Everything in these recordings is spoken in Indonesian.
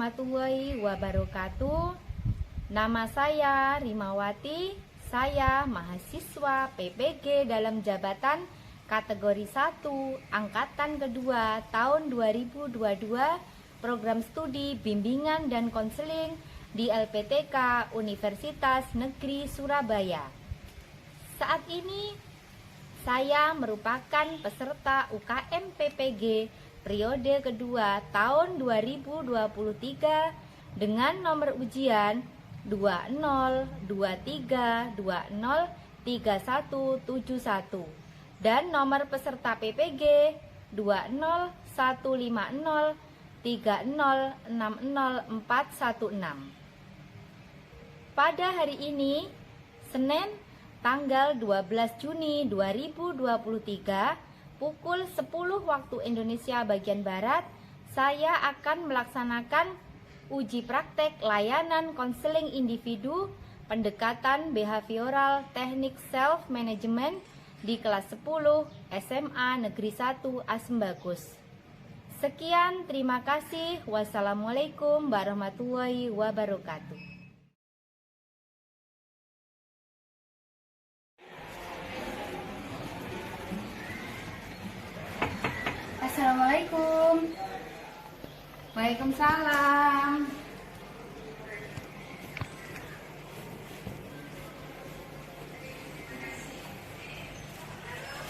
warahmatullahi wabarakatuh. Nama saya Rimawati, saya mahasiswa PPG dalam jabatan kategori 1 angkatan kedua tahun 2022 program studi bimbingan dan konseling di LPTK Universitas Negeri Surabaya. Saat ini saya merupakan peserta UKM PPG periode kedua tahun 2023 dengan nomor ujian 2023203171 dan nomor peserta PPG 2015030604116. Pada hari ini, Senin tanggal 12 Juni 2023 pukul 10 waktu Indonesia bagian Barat, saya akan melaksanakan uji praktek layanan konseling individu pendekatan behavioral teknik self management di kelas 10 SMA Negeri 1 Asmbagus. Sekian, terima kasih. Wassalamualaikum warahmatullahi wabarakatuh. Assalamualaikum. Waalaikumsalam.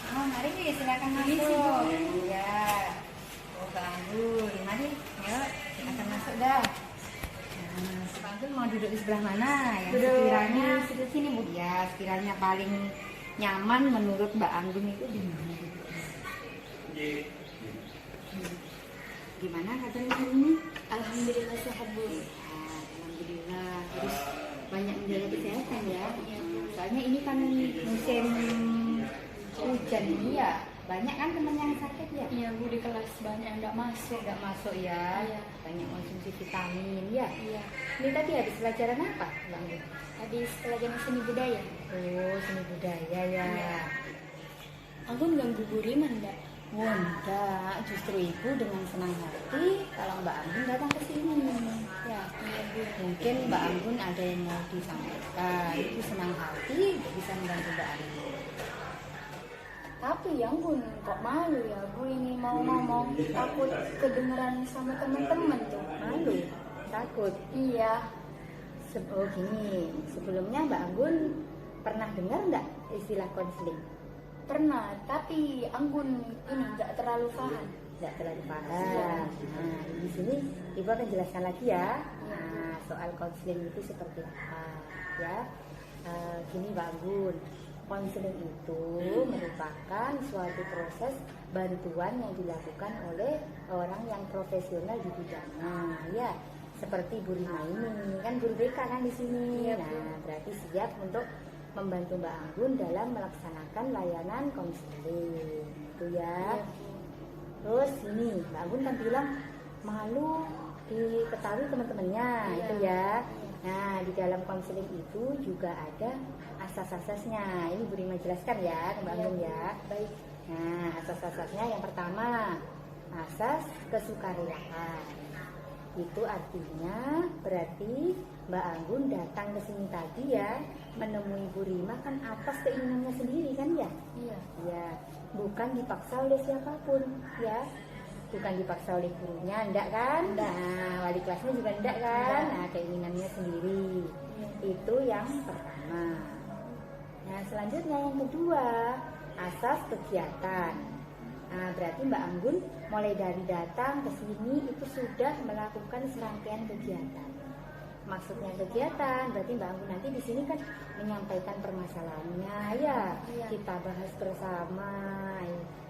Oh, mari silakan masuk. Ya. Oh, Pak Anggun, mari, yuk silakan masuk dah. Nah, Pak Anggun mau duduk di sebelah mana? Yang sekiranya sebelah sini, Bu. Ya, sekiranya paling nyaman menurut Mbak Anggun itu di mana duduknya? Gimana katanya ini? Alhamdulillah sehat, Bu. Alhamdulillah. Terus banyak menjaga kesehatan ya. Soalnya ini kan musim hujan ini ya. Banyak kan teman yang sakit ya? Iya, Bu, di kelas banyak yang nggak masuk. Nggak masuk ya. Iya. Banyak konsumsi vitamin ya. Iya. Ini tadi habis pelajaran apa, Bang? Habis pelajaran seni budaya. Oh, seni budaya ya. Iya. Aku ganggu Bu Rima enggak? Oh, enggak, justru Ibu dengan senang hati kalau Mbak Anggun datang ke sini. Ya, Iya, Bu. mungkin Mbak Anggun ada yang mau disampaikan. Ibu senang hati bisa membantu Mbak Anggun. Tapi ya ampun, kok malu ya Bu ini mau ngomong, takut kedengeran sama teman-teman tuh. Malu, takut. Iya. Oh gini, sebelumnya Mbak Anggun pernah dengar enggak istilah konseling? Pernah, tapi Anggun ini nggak terlalu paham. Tidak terlalu paham. Nah, di sini Ibu akan jelaskan lagi ya. Nah, soal konseling itu seperti apa, ya? Gini, Mbak Anggun, konseling itu merupakan suatu proses bantuan yang dilakukan oleh orang yang profesional di bidangnya, ya. Seperti Bu Rima ini, kan guru BK kan di sini. Nah, berarti siap untuk membantu Mbak Anggun dalam melaksanakan layanan konseling, itu ya. Terus ini Mbak Anggun kan bilang malu diketahui teman-temannya, itu ya. Nah, di dalam konseling itu juga ada asas-asasnya. Ini Bu Rima jelaskan ya, Mbak Anggun ya. Baik. Nah, asas-asasnya yang pertama, asas kesukarelaan. Itu artinya berarti Mbak Anggun datang ke sini tadi ya, menemui Bu Rima kan atas keinginannya sendiri kan ya? Iya. Ya, bukan dipaksa oleh siapapun ya. Bukan dipaksa oleh gurunya, enggak kan? Nah, wali kelasnya juga enggak kan? Nah, keinginannya sendiri. Itu yang pertama. Nah, selanjutnya yang kedua, asas kegiatan. Nah, berarti Mbak Anggun mulai dari datang ke sini itu sudah melakukan serangkaian kegiatan. Maksudnya kegiatan, berarti Mbak Anggun nanti di sini kan menyampaikan permasalahannya ya. Kita bahas bersama,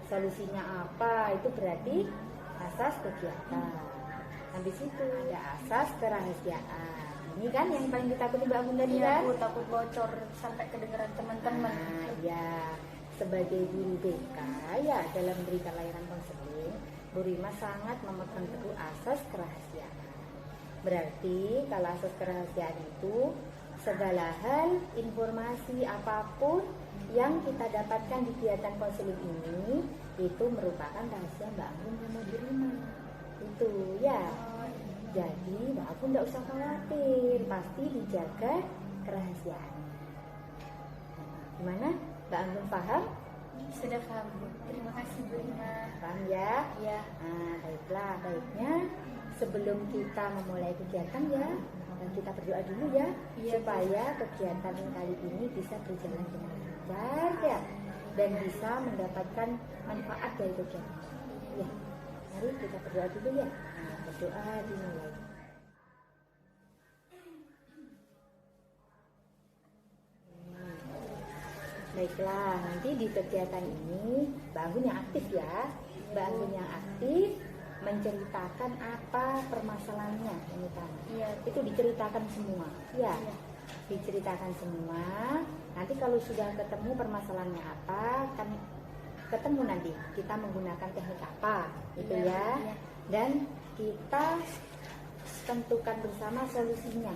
solusinya apa, itu berarti asas kegiatan. Habis itu ada asas kerahasiaan. Ini kan yang paling ditakuti Mbak Anggun tadi kan? Aku takut bocor sampai kedengeran teman-teman. Nah, ya. Sebagai guru BK ya dalam memberikan layanan konseling, Bu Rima sangat memegang teguh asas kerahasiaan. Berarti kalau asas kerahasiaan itu segala hal, informasi apapun yang kita dapatkan di kegiatan konseling ini itu merupakan rahasia Mbak Anggun sama Bu Rima. Itu ya. Jadi Mbak Agun nggak usah khawatir, pasti dijaga kerahasiaannya. Gimana? Mbak Agun paham? Sudah paham Bu. Terima kasih Bu Rima. Paham ya? Ya. Nah, baiklah, baiknya sebelum kita memulai kegiatan ya, kita berdoa dulu ya, Iya, supaya kegiatan kali ini bisa berjalan dengan lancar ya, dan bisa mendapatkan manfaat dari kegiatan. Ya, mari kita berdoa dulu ya. Nah, berdoa dimulai. Baiklah, nanti di kegiatan ini Mbak Anggun yang aktif ya. Mbak Anggun yang aktif menceritakan apa permasalahannya ini kan. Iya. Itu diceritakan semua. Ya. Iya. Diceritakan semua. Nanti kalau sudah ketemu permasalahannya apa, kan ketemu nanti kita menggunakan teknik apa, gitu Iya, ya. iya. Dan kita tentukan bersama solusinya.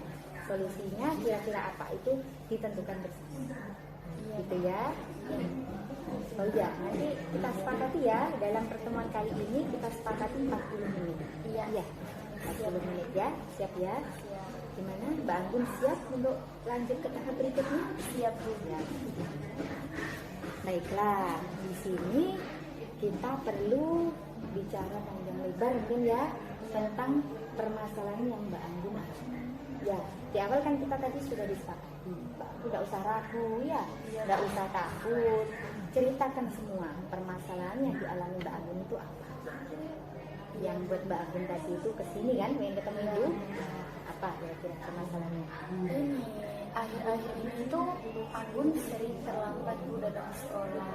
Solusinya kira-kira apa itu ditentukan bersama. Gitu ya. Oh iya, nanti kita sepakati ya, dalam pertemuan kali ini kita sepakati 40 menit. Iya, 40 menit ya. Siap ya? Siap. Gimana? Mbak Anggun siap untuk lanjut ke tahap berikutnya? Siap Bu. Ya. Baiklah, di sini kita perlu bicara panjang lebar mungkin ya tentang permasalahan yang Mbak Anggun alami. Ya, di awal kan kita tadi sudah disepakati, Mbak Anggun tidak usah ragu ya, tidak usah takut, ceritakan semua permasalahan yang dialami Mbak Anggun itu apa. Yang buat Mbak Anggun tadi itu kesini kan, pengen ketemu Ibu, apa kira-kira permasalahannya? Ini akhir-akhir ini tuh Anggun sering terlambat Bu datang ke sekolah.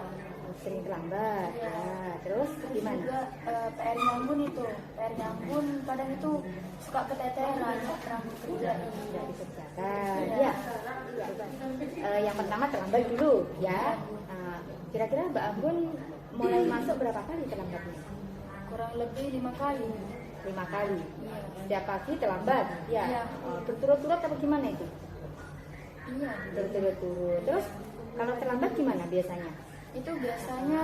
Sering terlambat, Iya. ya. Terus gimana? Juga PR Anggun itu, PR Anggun kadang itu suka keteteran, nggak pernah dikerjain. Tidak dikerjakan. Iya. Ya. Yang pertama terlambat dulu, ya. Kira-kira Mbak Anggun mulai masuk berapa kali terlambatnya? Kurang lebih 5 kali. 5 kali. Iya. Setiap pagi terlambat, ya. Iya. Berturut-turut atau gimana itu? Iya. Berturut-turut. Terus kalau terlambat gimana biasanya? Itu biasanya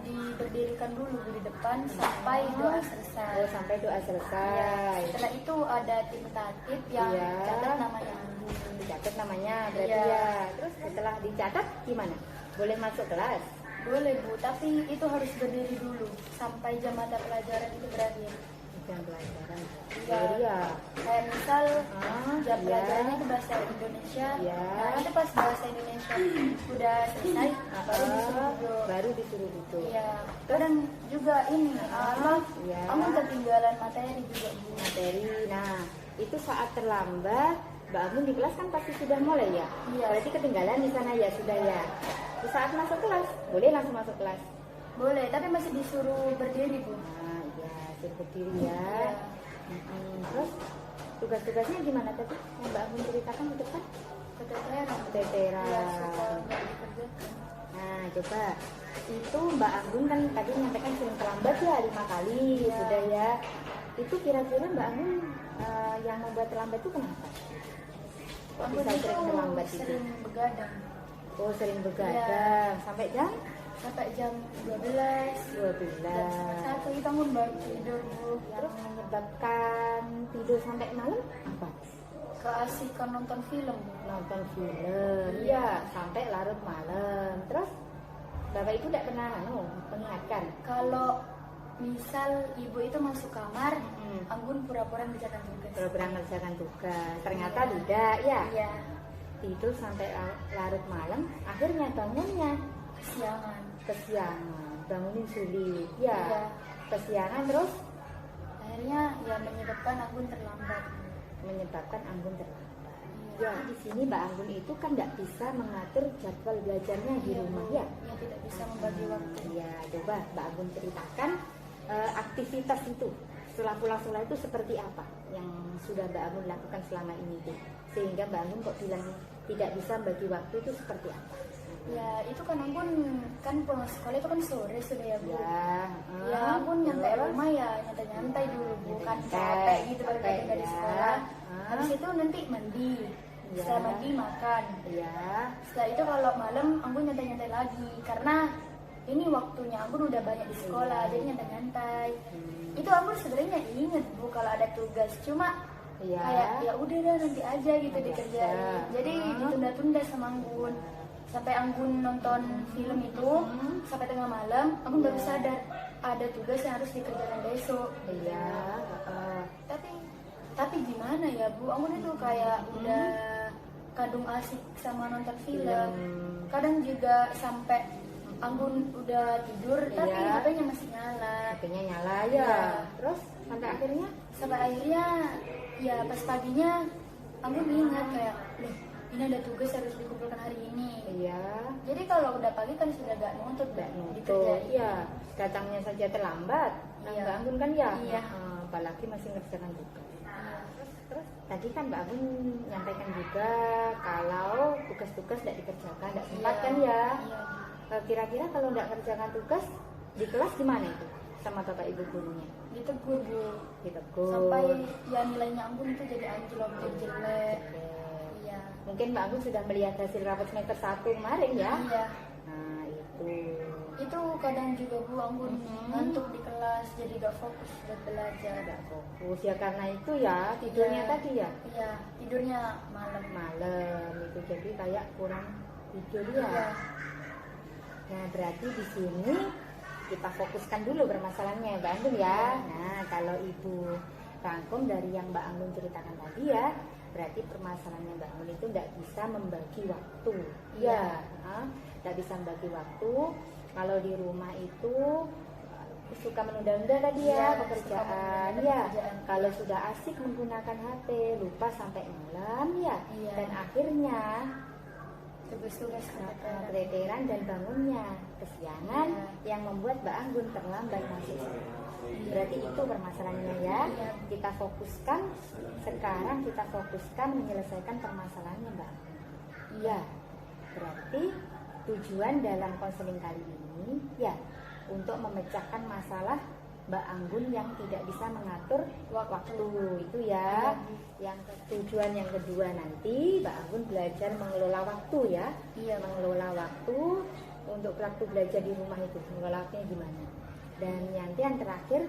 diberdirikan dulu di depan sampai doa selesai. Oh, sampai doa selesai. Setelah itu ada tim tatip yang Iya. catat namanya Anggun. Dicatat namanya berarti Iya. ya. Terus setelah dicatat gimana? Boleh masuk kelas? Boleh Bu, tapi itu harus berdiri dulu sampai jam mata pelajaran itu berakhir. Jam pelajaran. Iya. Iya. Kayak misal jam Iya. pelajarannya itu bahasa Indonesia. Iya. Nah itu pas bahasa Indonesia udah selesai baru disuruh duduk. Baru disuruh duduk. Iya. Kadang juga ini Iya. kamu ketinggalan materi juga Bu. Materi. Nah, itu saat terlambat, Mbak Anggun di kelas kan pasti sudah mulai ya. Iya. Berarti ketinggalan di sana ya sudah ya. Di saat masuk kelas, boleh langsung masuk kelas. Boleh, tapi masih disuruh berdiri Bu. Nah, ya, suruh berdiri ya. Iya. Terus tugas-tugasnya gimana tadi? Yang Mbak Anggun ceritakan di depan? Keteteran. Keteteran. Iya, suka nggak dikerjakan. Nah, coba itu Mbak Anggun kan tadi menyampaikan sering terlambat ya 5 kali Iya. sudah ya. Itu kira-kira Mbak Anggun yang membuat terlambat itu kenapa? Kok Anggun bisa itu sering terlambat itu? sering begadang Oh, sering begadang sampai jam sampai jam 12. 12. Satu itu Anggun baru tidur Bu. Terus menyebabkan tidur sampai malam apa? Keasikan nonton film Bu. Nonton film. Iya, sampai larut malam. Terus Bapak Ibu tidak pernah mengingatkan? Kalau misal ibu itu masuk kamar, Anggun pura-pura mengerjakan tugas. Pura-pura mengerjakan tugas. Ternyata tidak, ya. Iya, Tidur sampai larut malam, akhirnya bangunnya kesiangan. kesiangan. Bangunin sulit. Ya. Iya. Kesiangan terus Akhirnya ya menyebabkan Anggun terlambat. menyebabkan Anggun terlambat. Ya, di sini Mbak Anggun itu kan tidak bisa mengatur jadwal belajarnya di Iya, rumah Bu. ya. Ya tidak bisa membagi waktu. Ya, coba Mbak Anggun ceritakan aktivitas itu setelah pulang sekolah itu seperti apa yang sudah Mbak Anggun lakukan selama ini tuh, sehingga Mbak Anggun kok bilang tidak bisa bagi waktu itu seperti apa? Ya itu kan Anggun kan pulang sekolah itu kan sore sudah ya Bu. Ya, Ya Anggun nyantai rumah ya nyantai-nyantai dulu bukan capek gitu baru datang dari sekolah. Habis itu nanti mandi. Ya. Setelah mandi makan. Ya, Setelah itu kalau malam Anggun nyantai-nyantai lagi karena ini waktunya Anggun udah banyak di sekolah, jadi nyantai-nyantai. Itu Anggun sebenarnya inget Bu kalau ada tugas, cuma Iya. kayak ya udah dah nanti aja gitu Nanti dikerjain. aja. Jadi ditunda-tunda sama Anggun. Sampai Anggun nonton film itu sampai tengah malam, Anggun baru sadar ada tugas yang harus dikerjakan besok. Iya. Tapi gimana ya Bu, Anggun itu kayak udah kadung asik sama nonton film. Kadang juga sampai Anggun udah tidur tapi Iya. HP-nya masih nyala. HP-nya nyala ya. Iya. Terus sampai akhirnya Ya pas paginya Anggun ingat kayak, loh ini ada tugas harus dikumpulkan hari ini. iya. Jadi kalau udah pagi kan sudah gak nuntut Nggak dan nuntut. dikerjain. Iya. Datangnya saja terlambat. Iya. Mbak Anggun kan ya. Iya. Apalagi masih ngerjakan tugas. Iya. Terus tadi kan Mbak Anggun nyampaikan juga kalau tugas-tugas tidak dikerjakan, tidak sempat kan ya. Iya. Kira-kira kalau tidak kerjakan tugas di kelas gimana itu sama bapak ibu gurunya? Ditegur Bu. Ditegur. Sampai ya nilainya Anggun itu jadi anjlok, jadi jelek. Oke. Iya. Mungkin Mbak Anggun sudah melihat hasil rapat semester 1 kemarin ya. Iya. Nah itu. Itu kadang juga Bu Anggun ngantuk di kelas, jadi gak fokus buat belajar. Tidak fokus ya karena itu ya tidurnya Iya. tadi ya Iya, tidurnya malam. malam itu jadi kayak kurang tidur ya. Iya. Nah berarti di sini kita fokuskan dulu permasalahannya Mbak Anggun ya. Nah kalau Ibu rangkum dari yang Mbak Anggun ceritakan tadi ya, berarti permasalahannya Mbak Anggun itu tidak bisa membagi waktu. Iya. Tidak bisa membagi waktu. Kalau di rumah itu suka menunda-nunda tadi ya Iya, pekerjaan suka ya. menunda pekerjaan. Kalau sudah asik menggunakan HP, lupa sampai malam ya. Iya. Dan akhirnya Tugas-tugas keteteran. keteteran dan bangunnya kesiangan Iya. yang membuat Mbak Anggun terlambat masuk sekolah. Berarti itu permasalahannya ya. Iya. Kita fokuskan sekarang kita fokuskan menyelesaikan permasalahannya Mbak Anggun. Iya. Berarti tujuan dalam konseling kali ini ya untuk memecahkan masalah Mbak Anggun yang tidak bisa mengatur waktu itu ya. Yang tujuan yang kedua nanti Mbak Anggun belajar mengelola waktu ya. Iya. Mengelola waktu untuk waktu belajar di rumah itu mengelola waktunya gimana. Dan nanti yang terakhir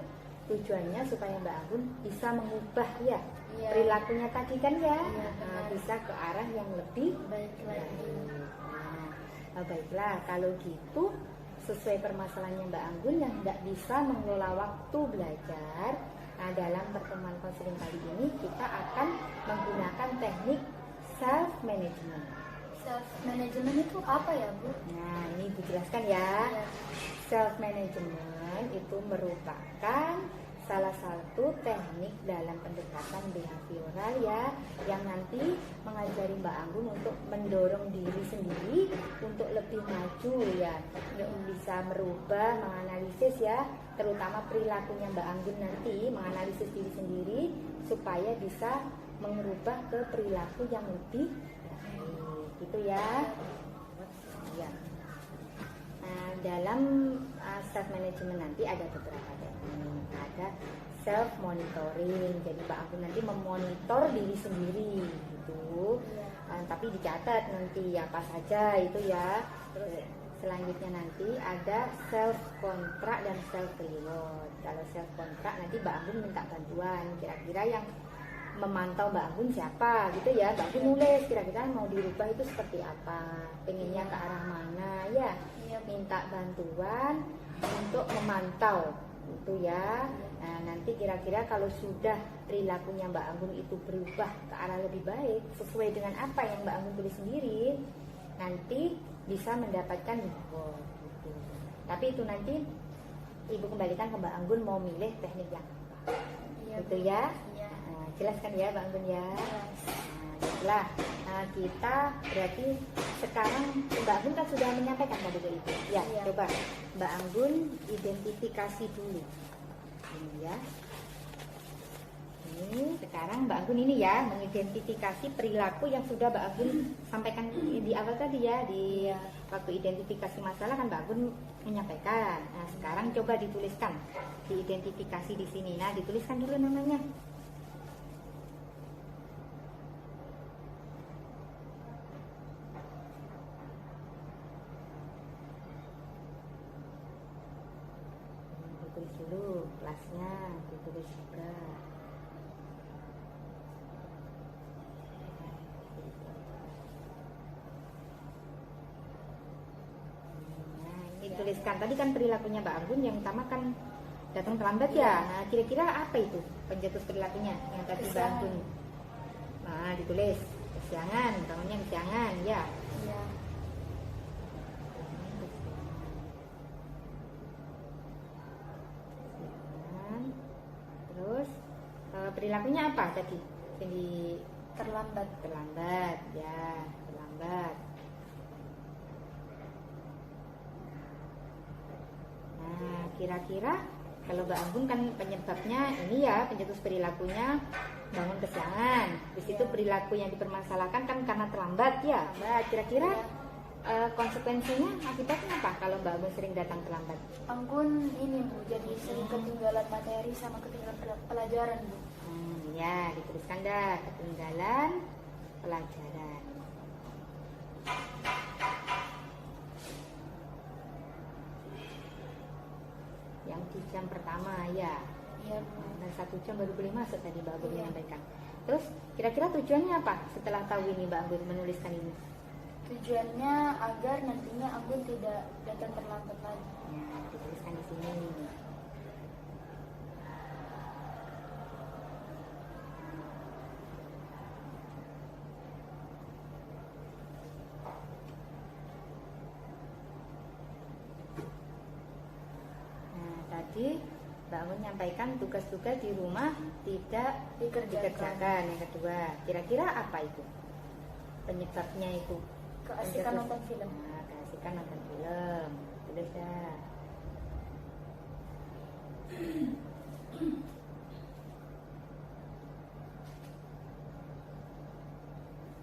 tujuannya supaya Mbak Anggun bisa mengubah ya Iya. perilakunya tadi kan ya. Iya, Nah, benar. bisa ke arah yang lebih Baik lagi. Nah, baiklah kalau gitu sesuai permasalahannya Mbak Anggun yang tidak bisa mengelola waktu belajar. Nah, dalam pertemuan konseling kali ini kita akan menggunakan teknik self management. Self management itu apa ya Bu? Nah, ini Ibu jelaskan ya. Iya. Self management itu merupakan salah satu teknik dalam pendekatan behavioral ya yang nanti mengajari Mbak Anggun untuk mendorong diri sendiri untuk lebih maju ya, untuk bisa merubah, menganalisis ya, terutama perilakunya Mbak Anggun nanti, menganalisis diri sendiri supaya bisa merubah ke perilaku yang lebih baik, gitu ya. Ya. Nah, dalam self management nanti ada beberapa teknik. Ada self monitoring. Jadi Mbak Anggun nanti memonitor diri sendiri gitu. Tapi dicatat nanti apa saja itu ya. Terus selanjutnya nanti ada self kontrak dan self reward. Kalau self kontrak nanti Mbak Anggun minta bantuan. Kira-kira yang memantau Mbak Anggun siapa gitu ya. Mbak Anggun nulis kira-kira mau dirubah itu seperti apa, pengennya ke arah mana ya. Minta bantuan untuk memantau itu ya. Nah, nanti kira-kira kalau sudah perilakunya Mbak Anggun itu berubah ke arah lebih baik sesuai dengan apa yang Mbak Anggun tulis sendiri, nanti bisa mendapatkan reward gitu. Tapi itu nanti Ibu kembalikan ke Mbak Anggun mau milih teknik yang apa. Iya, Gitu ya. Iya. Nah, jelaskan ya Mbak Anggun ya. Nah, baiklah. Nah, kita berarti sekarang Mbak Anggun kan sudah menyampaikan tadi ke Ibu. Ya, Iya. coba Mbak Anggun identifikasi dulu. Ini ya. Ini sekarang Mbak Anggun ini ya mengidentifikasi perilaku yang sudah Mbak Anggun sampaikan di awal tadi ya, di waktu identifikasi masalah kan Mbak Anggun menyampaikan. Nah, sekarang coba dituliskan, diidentifikasi di sini. Nah, dituliskan dulu namanya. dulu kelasnya, ditulis juga. Nah, ini tuliskan. Tadi kan perilakunya Mbak Anggun yang utama kan datang terlambat ya. Nah, kira-kira apa itu pencetus perilakunya yang tadi Mbak Anggun? Nah, ditulis kesiangan, utamanya kesiangan ya. Iya. Terus perilakunya apa tadi? Jadi Terlambat. terlambat ya, terlambat. Nah, kira-kira kalau Mbak Anggun kan penyebabnya ini ya, pencetus perilakunya bangun kesiangan. Di situ Ya. perilaku yang dipermasalahkan kan karena terlambat ya. Mbak, kira-kira konsekuensinya akibatnya apa kalau Mbak Anggun sering datang terlambat? Anggun ini Bu, jadi sering ketinggalan materi sama ketinggalan pelajaran Bu. Ya, dituliskan dah ketinggalan pelajaran. Yang di jam pertama ya. Iya Bu. Dan 1 jam baru boleh masuk tadi Mbak Anggun menyampaikan. Terus kira-kira tujuannya apa setelah tahu ini Mbak Anggun menuliskan ini? Tujuannya agar nantinya Anggun tidak datang terlambat lagi. Ya, dituliskan di sini. Nah, tadi Mbak Anggun menyampaikan tugas-tugas di rumah tidak dikerjakan. Yang kedua, kira-kira apa itu? Penyebabnya itu Keasikan nonton film. Nah, keasikan nonton film. Tulis dah.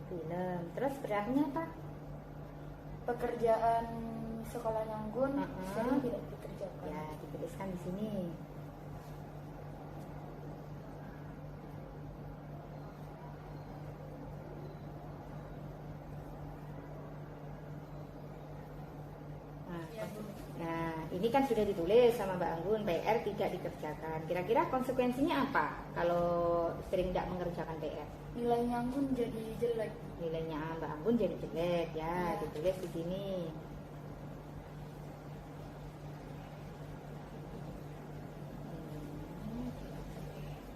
Film. Terus perilakunya apa? Pekerjaan sekolah Anggun Uh-uh. sering tidak dikerjakan. Ya, dituliskan di sini. Ya, Bu. Nah, ini kan sudah ditulis sama Mbak Anggun, PR tidak dikerjakan. Kira-kira konsekuensinya apa kalau sering tidak mengerjakan PR? Nilainya Anggun jadi jelek. Nilainya Mbak Anggun jadi jelek ya, Ya. ditulis di sini.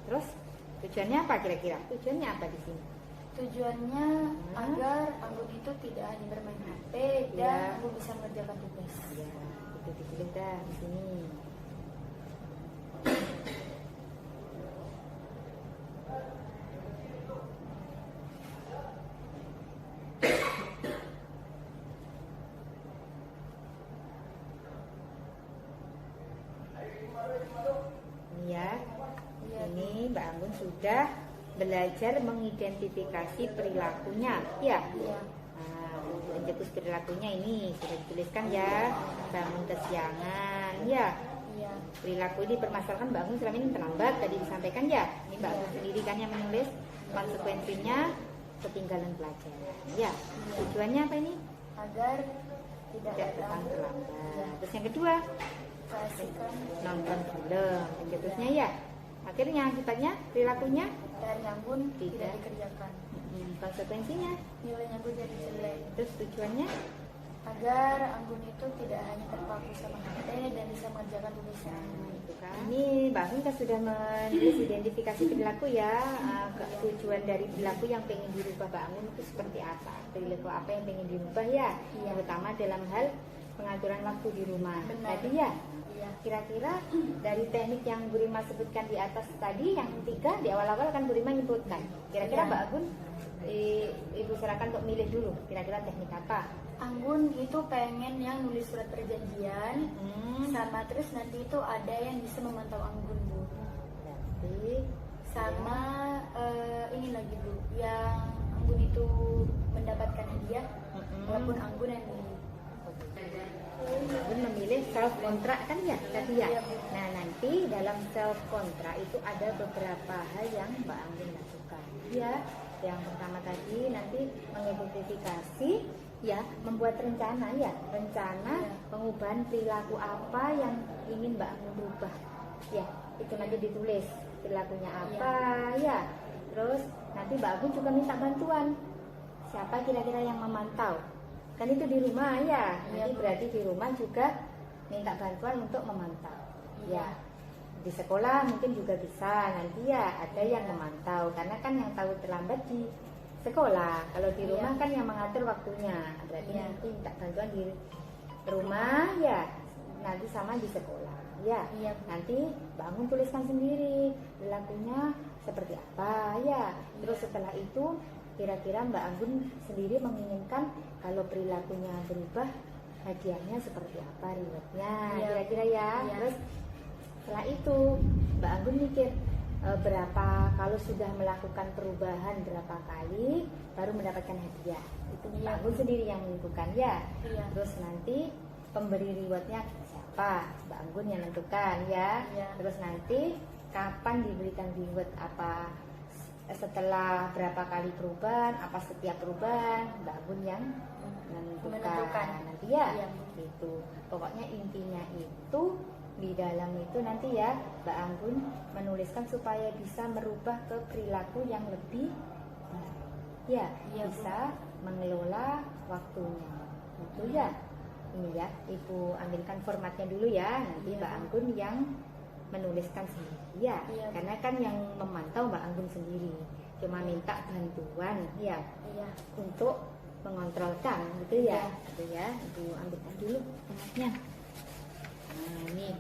Terus tujuannya apa kira-kira? Tujuannya apa di sini? Tujuannya agar Anggun itu tidak hanya bermain HP dan Ya. Anggun bisa mengerjakan tugas. Ya, itu ditulis dah di sini. Ini ya. Iya. Ini Mbak Anggun sudah belajar mengidentifikasi perilakunya, ya. Iya. Nah, pencetus perilakunya ini sudah dituliskan ya, bangun kesiangan, ya. Iya. Perilaku ini permasalahan Mbak Anggun selama ini terlambat tadi disampaikan ya. Ini Mbak Anggun sendiri kan yang menulis konsekuensinya ketinggalan pelajaran, ya. Tujuannya apa ini? Agar tidak Tidak datang datang terlambat. Iya. Terus yang kedua, keasikan nonton film. Pencetusnya ya. Akhirnya akibatnya perilakunya dari Anggun tidak Tidak. dikerjakan. konsekuensinya. Nilainya Anggun jadi jelek. Terus tujuannya Agar Anggun itu tidak hanya terpaku sama HP dan bisa mengerjakan tugasnya. itu kan. Ini Mbak Anggun kan sudah menulis identifikasi perilaku ya. Tujuan dari perilaku yang pengen dirubah Mbak Anggun itu seperti apa? Perilaku apa yang pengen dirubah ya? Iya. Terutama dalam hal pengaturan waktu di rumah. Benar. Tadi ya. Iya. Kira-kira dari teknik yang Bu Rima sebutkan di atas tadi, yang ketiga di awal-awal kan Bu Rima nyebutkan. Kira-kira Iya. Mbak Anggun Ibu sarankan untuk milih dulu. Kira-kira teknik apa? Anggun itu pengen yang nulis surat perjanjian Hmm. sama terus nanti itu ada yang bisa memantau Anggun Bu. Berarti Sama ini lagi Bu, yang Anggun itu mendapatkan hadiah walaupun Anggun yang milih. Anggun memilih self kontrak kan ya tadi ya. Iya, Bu. Nah nanti dalam self kontrak itu ada beberapa hal yang Mbak Anggun lakukan. Ya, yang pertama tadi nanti mengidentifikasi ya, membuat rencana ya, rencana Iya. pengubahan perilaku apa yang ingin Mbak Anggun rubah Ya, itu nanti ditulis perilakunya apa ya. Terus nanti Mbak Agun juga minta bantuan. Siapa kira-kira yang memantau? Kan itu di rumah ya. Nanti berarti di rumah juga minta bantuan untuk memantau. Ya. Di sekolah mungkin juga bisa nanti ya ada yang memantau karena kan yang tahu terlambat di sekolah. Kalau di rumah kan yang mengatur waktunya. Berarti nanti minta bantuan di rumah ya. Nanti sama di sekolah. Ya, nanti bangun tuliskan sendiri perilakunya seperti apa ya. Terus setelah itu kira-kira Mbak Anggun sendiri menginginkan kalau perilakunya berubah hadiahnya seperti apa, rewardnya kira-kira ya. Terus setelah itu Mbak Anggun mikir berapa kalau sudah melakukan perubahan berapa kali baru mendapatkan hadiah. Itu Mbak Anggun sendiri yang menentukan ya. Terus nanti pemberi rewardnya siapa? Mbak Anggun yang menentukan ya. Terus nanti kapan diberikan reward, apa setelah berapa kali perubahan, apa setiap perubahan, Mbak Anggun yang menentukan nanti ya. Itu pokoknya intinya itu di dalam itu nanti ya Mbak Anggun menuliskan supaya bisa merubah ke perilaku yang lebih ya, bisa mengelola waktunya itu ya. Ini ya, Ibu ambilkan formatnya dulu ya. Nanti Mbak Anggun yang menuliskan sendiri ya. Karena kan yang memantau Mbak Anggun sendiri. Cuma minta bantuan ya. Untuk mengontrolkan gitu ya. Gitu ya. Ibu ambilkan dulu formatnya. Nah, ini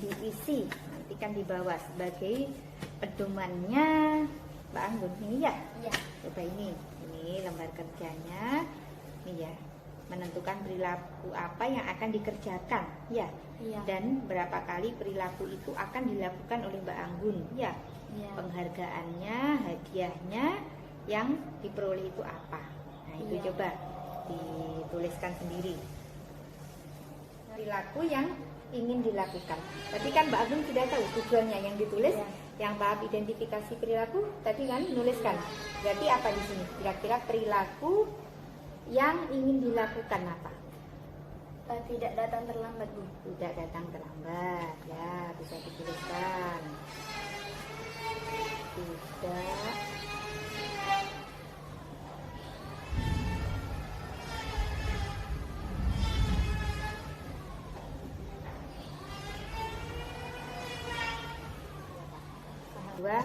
diisi. Nanti kan di bawah sebagai pedomannya Mbak Anggun ini ya. Coba ini lembar kerjanya ini ya, menentukan perilaku apa yang akan dikerjakan ya. Dan berapa kali perilaku itu akan dilakukan oleh Mbak Anggun ya. Penghargaannya, hadiahnya yang diperoleh itu apa. Nah itu coba dituliskan sendiri perilaku yang ingin dilakukan. Tapi kan Mbak Anggun sudah tahu tujuannya yang ditulis. Yang tahap identifikasi perilaku tadi kan nuliskan. Berarti apa di sini? Kira-kira perilaku yang ingin dilakukan apa? Tidak datang terlambat, Bu. Tidak datang terlambat. Ya, bisa dituliskan. Tidak dua,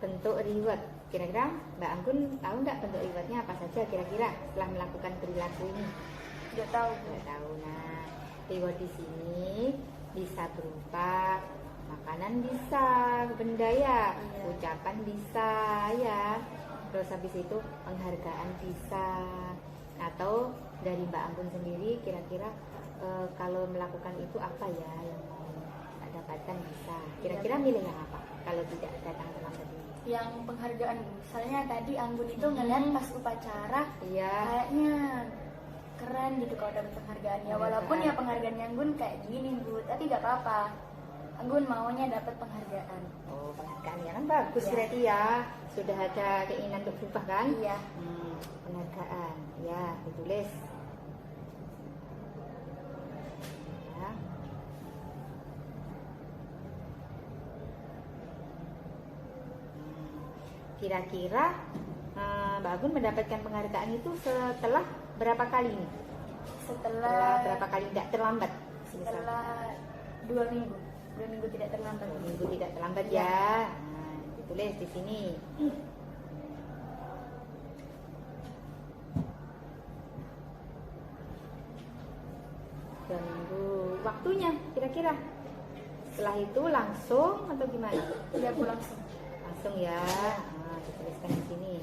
bentuk reward. Kira-kira Mbak Anggun tahu nggak bentuk rewardnya apa saja kira-kira setelah melakukan perilaku ini? Tidak tahu. Tidak tahu. Nah, reward di sini bisa berupa makanan, bisa benda ya, ucapan bisa ya. Terus habis itu penghargaan bisa, atau dari Mbak Anggun sendiri kira-kira kalau melakukan itu apa ya yang mau dapatkan bisa. Kira-kira milih yang apa? Kalau tidak datang terlambat ini? Yang penghargaan, misalnya tadi Anggun itu ngeliat pas upacara kayaknya keren gitu kalau dapat penghargaan ya. Walaupun ya penghargaannya Anggun kayak gini, Bu, tapi gak apa-apa. Anggun maunya dapat penghargaan. Oh, penghargaan ya kan bagus berarti ya. Sudah ada keinginan untuk berubah kan? Iya. Penghargaan ya, ditulis. Ya. Kira-kira Mbak Anggun mendapatkan penghargaan itu setelah berapa kali nih? Setelah berapa kali tidak terlambat? Setelah 2 minggu. 2 minggu tidak terlambat. 2 minggu tidak terlambat ya. Nah, ditulis di sini. 2 minggu. Waktunya kira-kira setelah itu langsung atau gimana? Iya, Bu, langsung. Langsung ya. Nah, dituliskan di sini.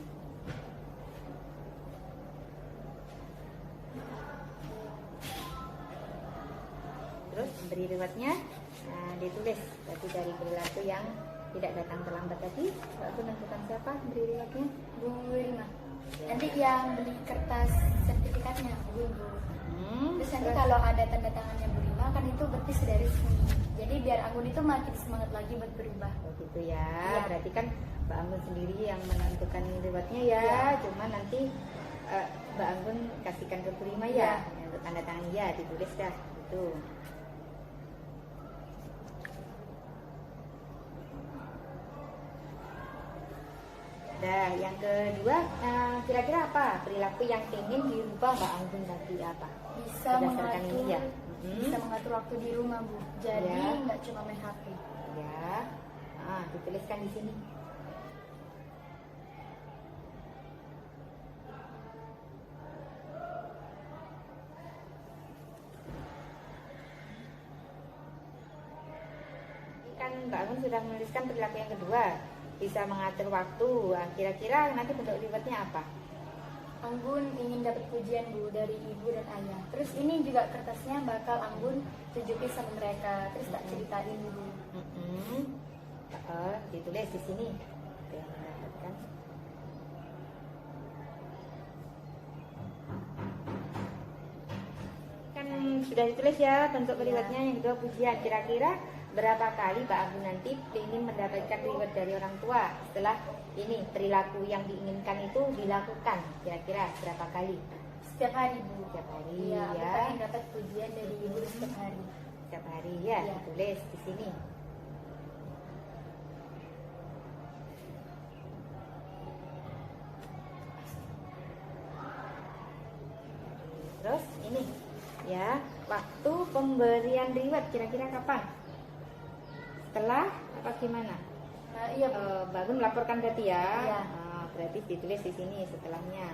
Terus beri rewardnya, nah, ditulis. Berarti dari perilaku yang tidak datang terlambat tadi, aku tentukan siapa beri rewardnya? Bu Rima. Nanti yang beli kertas sertifikatnya Bu. Terus nanti kalau ada tanda tangannya Bu Rima kan itu berarti sudah resmi. Jadi biar Anggun itu makin semangat lagi buat berubah. Oh gitu ya. Berarti kan Mbak Anggun sendiri yang menentukan rewardnya ya. Cuma nanti Mbak Anggun kasihkan ke Bu Rima ya. Untuk tanda tangan ya, ditulis dah. Gitu. Nah, yang kedua, kira-kira apa perilaku yang ingin dirubah Mbak Anggun tadi apa? Bisa Berdasarkan mengatur, ini ya. bisa mengatur waktu di rumah Bu. Jadi Ya. nggak cuma main HP. Ya, dituliskan di sini. Kan Mbak Anggun sudah menuliskan perilaku yang kedua, bisa mengatur waktu. Kira-kira nanti bentuk rewardnya apa? Anggun ingin dapat pujian Bu dari ibu dan ayah. Terus ini juga kertasnya bakal Anggun tunjukin sama mereka. Terus tak ceritain Bu. Ditulis di sini. Itu yang mendapatkan. Kan sudah ditulis ya bentuk rewardnya yang kedua pujian. Kira-kira berapa kali Mbak Anggun nanti ingin mendapatkan reward dari orang tua setelah ini perilaku yang diinginkan itu dilakukan? Kira-kira berapa kali? Setiap hari Bu. Setiap hari Iya, aku ya. pengen dapat pujian dari ibu setiap hari. Setiap hari ya, Iya. ditulis di sini. Terus ini ya, waktu pemberian reward kira-kira kapan? Setelah apa gimana? Iya Bu. Mbak Gun melaporkan berarti ya? Iya. Berarti ditulis di sini setelahnya.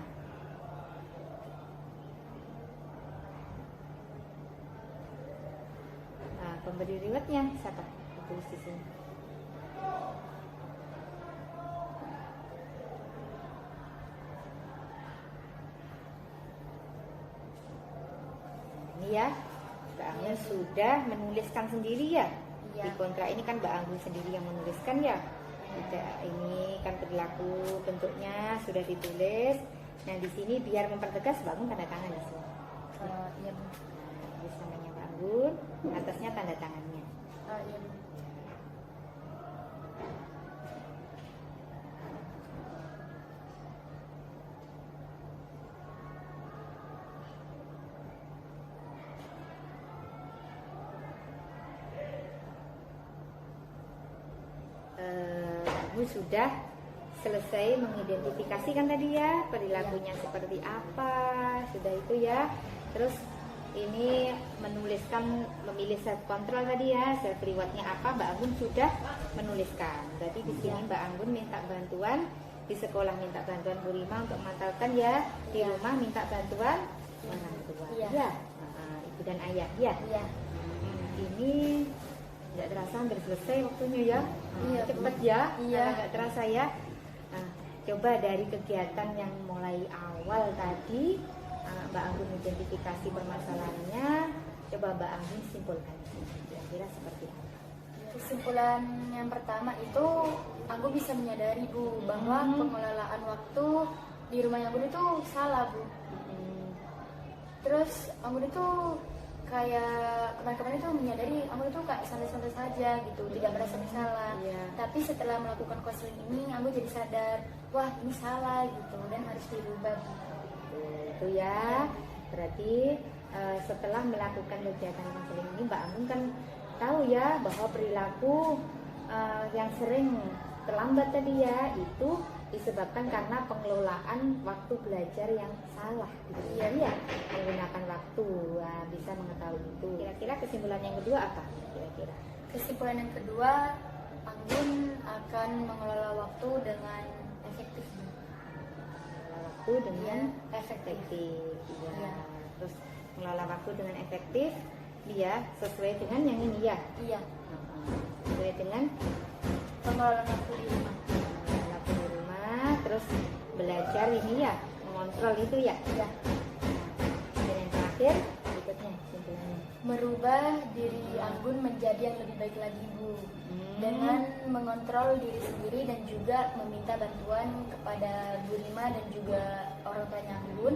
Nah, pemberi rewardnya siapa? Ditulis di sini. Ini ya, Mbak Anggun sudah menuliskan sendiri ya. Iya. Di kontrak ini kan Mbak Anggun sendiri yang menuliskan ya. Tidak, ini kan perilaku bentuknya sudah ditulis. Nah di sini biar mempertegas Mbak Anggun tanda tangan di sini. Iya Bu. Tulis namanya Mbak Anggun, atasnya tanda tangannya. Iya Bu. Kamu sudah selesai mengidentifikasi kan tadi ya perilakunya seperti apa, sudah itu ya. Terus ini menuliskan memilih self control tadi ya, self rewardnya apa Mbak Anggun sudah menuliskan. Berarti di sini Mbak Anggun minta bantuan, di sekolah minta bantuan Bu Rima untuk memantaukan ya, di rumah minta bantuan orang tua. Iya. Ya, ibu dan ayah ya. Iya. Ini nggak terasa hampir selesai waktunya ya. Iya, Cepet Bu. ya. Iya. Nggak terasa ya. Nah, coba dari kegiatan yang mulai awal tadi Mbak Anggun identifikasi permasalahannya, coba Mbak Anggun simpulkan kira-kira seperti apa? Kesimpulan yang pertama itu aku bisa menyadari Bu bahwa pengelolaan waktu di rumah Anggun itu salah Bu. Terus Anggun itu kayak kemarin-kemarin itu menyadari Anggun itu kayak santai-santai saja gitu, tidak merasa bersalah. Iya. Tapi setelah melakukan konseling ini Anggun jadi sadar, wah ini salah gitu dan harus dirubah Bu. Itu ya. Berarti setelah melakukan kegiatan konseling ini Mbak Anggun kan tahu ya bahwa perilaku yang sering terlambat tadi ya itu disebabkan karena pengelolaan waktu belajar yang salah gitu ya, menggunakan waktu. Bisa mengetahui itu. Kira-kira kesimpulan yang kedua apa? Kira-kira Kesimpulan yang kedua, Anggun akan mengelola waktu dengan efektif. mengelola waktu dengan efektif ya. Iya. Terus mengelola waktu dengan efektif dia sesuai dengan yang ini ya. Iya, Sesuai dengan pengelolaan waktu di rumah. waktu di rumah, terus belajar ini ya, mengontrol itu ya. Iya. Dan yang terakhir berikutnya kesimpulannya. Merubah diri Anggun menjadi yang lebih baik lagi Bu, dengan mengontrol diri sendiri dan juga meminta bantuan kepada Bu Rima dan juga orang tuanya Anggun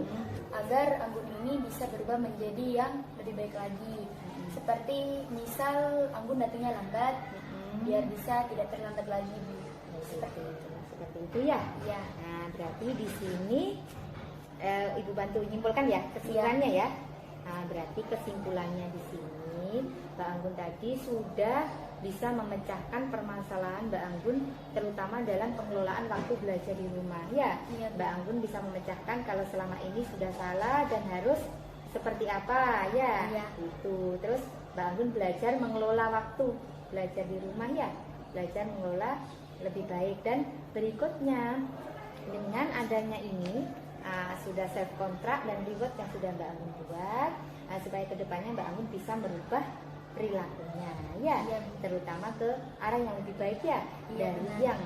agar Anggun ini bisa berubah menjadi yang lebih baik lagi. Seperti misal Anggun datangnya lambat, biar bisa tidak terlambat lagi Bu. Seperti itu ya. Iya. Nah, berarti di sini Ibu bantu menyimpulkan ya kesimpulannya ya. Nah, berarti kesimpulannya di sini Mbak Anggun tadi sudah bisa memecahkan permasalahan Mbak Anggun, terutama dalam pengelolaan waktu belajar di rumah. Ya, Iya, Bu. Mbak Anggun bisa memecahkan kalau selama ini sudah salah dan harus seperti apa, ya. Iya. Itu. Terus Mbak Anggun belajar mengelola waktu belajar di rumah, ya. Belajar mengelola lebih baik. Dan berikutnya, dengan adanya ini sudah self kontrak dan reward yang sudah Mbak Anggun buat, supaya kedepannya Mbak Anggun bisa merubah perilakunya, ya, Iya. terutama ke arah yang lebih baik, ya. Iya, Dari benar. yang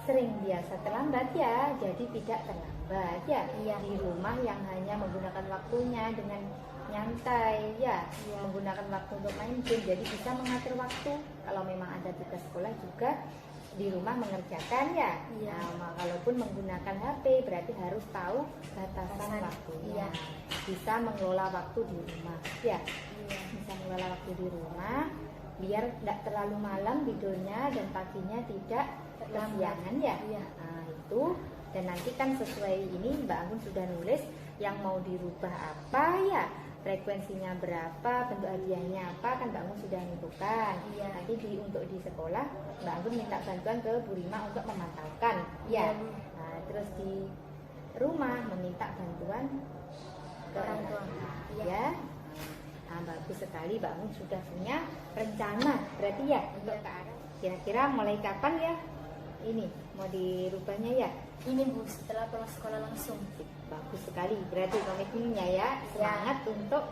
sering biasa terlambat, ya, jadi tidak terlambat, ya. Iya. Di rumah yang hanya menggunakan waktunya dengan nyantai, ya, Iya. menggunakan waktu untuk main game, jadi bisa mengatur waktu. Kalau memang ada tugas sekolah juga di rumah mengerjakan, ya. Iya. Kalaupun menggunakan HP berarti harus tahu batasan Batasan. waktunya. Iya. Bisa mengelola waktu di rumah, ya. Iya. Bisa mengelola waktu di rumah biar tidak terlalu malam tidurnya dan paginya tidak kesiangan, ya. Iya. Nah, itu. Dan nanti kan sesuai ini Mbak Anggun sudah nulis yang mau dirubah apa, ya, frekuensinya berapa, bentuk hadiahnya apa, kan Mbak Anggun sudah menentukan. Iya. Nanti untuk di sekolah Mbak Anggun minta bantuan ke Bu Rima untuk memantaukan, Iya, ya. Bu. Nah, terus di rumah meminta bantuan ke Orang tua. Iya. Iya. Nah, bagus sekali Mbak Anggun sudah punya rencana berarti, ya, untuk Iya. ke arah. Kira-kira mulai kapan, ya, ini mau dirubahnya, ya? Ini Bu, setelah pulang sekolah langsung. Bagus sekali, berarti komitmennya, ya, semangat untuk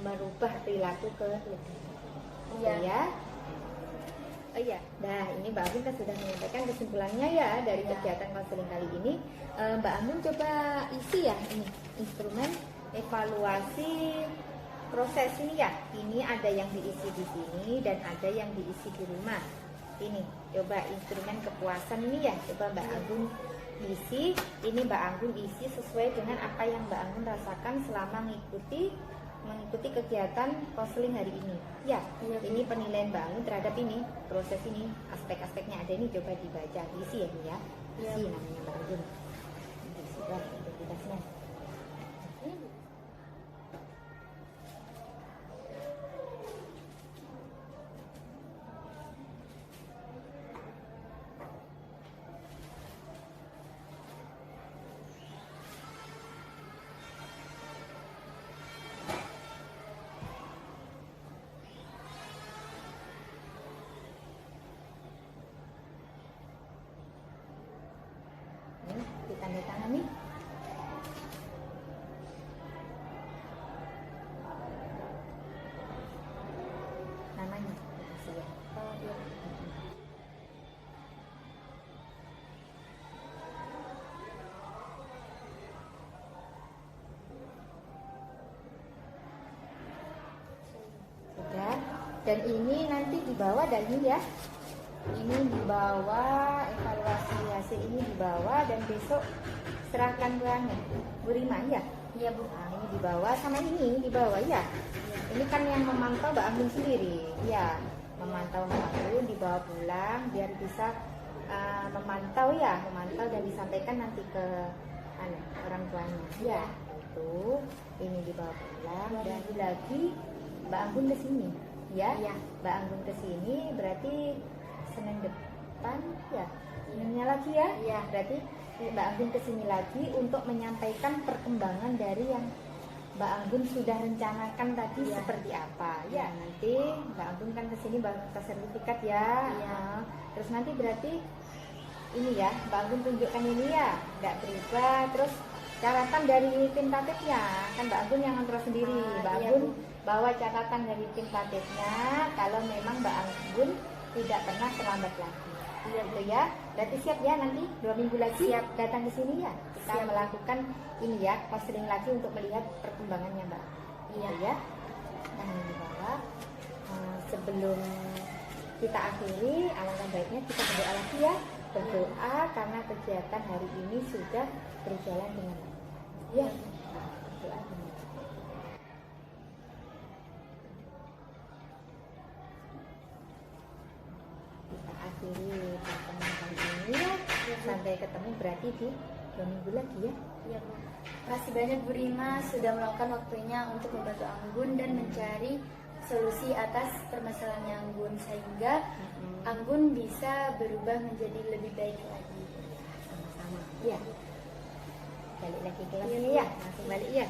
merubah perilaku ke lebih baik. Iya. Ya. Oh iya, nah ini Mbak Anggun kan sudah menyampaikan kesimpulannya, ya, dari Iya. kegiatan konseling kali ini. Mbak Anggun coba isi, ya, ini instrumen evaluasi proses ini, ya. Ini ada yang diisi di sini dan ada yang diisi di rumah. Ini coba instrumen kepuasan ini, ya, coba Mbak Anggun isi. Ini Mbak Anggun isi sesuai dengan apa yang Mbak Anggun rasakan selama mengikuti kegiatan konseling hari ini, ya. Iya, Bu. Ini penilaian Mbak Anggun terhadap ini proses ini, aspek-aspeknya ada ini, coba dibaca, diisi, ya, Bu, ya. Iya, Isi Bu. namanya Mbak Anggun. Diisi lah identitasnya. Ini, Bu. Ini ditandatangani. Namanya, kasih, ya. Oh, iya. Sudah. Dan ini nanti dibawa dan ini, ya. Ini dibawa, evaluasi hasil ini dibawa dan besok serahkan ke Bu Rima, ya. Iya, Bu. Nah, ini dibawa sama ini dibawa, ya. Ini kan yang memantau Mbak Anggun sendiri, ya. Memantau Mbak Anggun dibawa pulang biar bisa memantau, ya, memantau dan disampaikan nanti ke orang tuanya, ya. Itu ini dibawa pulang dan lagi Mbak Anggun ke sini, ya. Iya. Mbak Anggun ke sini berarti Senin depan, ya. Seninnya lagi, ya. Iya. Berarti Mbak Anggun ke sini lagi untuk menyampaikan perkembangan dari yang Mbak Anggun sudah rencanakan tadi, Iya. seperti apa, ya. Nanti Mbak Anggun kan ke sini baru ke sertifikat, ya. Iya. Terus nanti berarti ini, ya, Mbak Anggun tunjukkan ini, ya, nggak berubah. Terus catatan dari tim tatipnya kan Mbak Anggun yang ngontrol sendiri. Mbak Iya, Anggun Bu. bawa catatan dari tim tatipnya kalau memang Mbak Anggun tidak pernah terlambat lagi. Iya, Gitu, ya. Berarti siap, ya, nanti 2 minggu lagi Siap. datang ke sini, ya. Kita Siap. melakukan ini, ya, konseling lagi untuk melihat perkembangannya, Mbak. Iya. Gitu, ya. Nah, ini dibawa. Sebelum kita akhiri, alangkah baiknya kita berdoa lagi, ya. Berdoa karena kegiatan hari ini sudah berjalan dengan baik. Ya. Nah, berdoa dengan baik. Kita akhiri pertemuan kali ini, ya. Sampai ketemu berarti di 2 minggu lagi, ya. Iya, Bu. Terima kasih banyak Bu Rima sudah meluangkan waktunya untuk membantu Anggun dan mencari solusi atas permasalahan Anggun sehingga Anggun bisa berubah menjadi lebih baik lagi. Sama-sama. Iya. Balik lagi kelas ini ya. Langsung balik ya.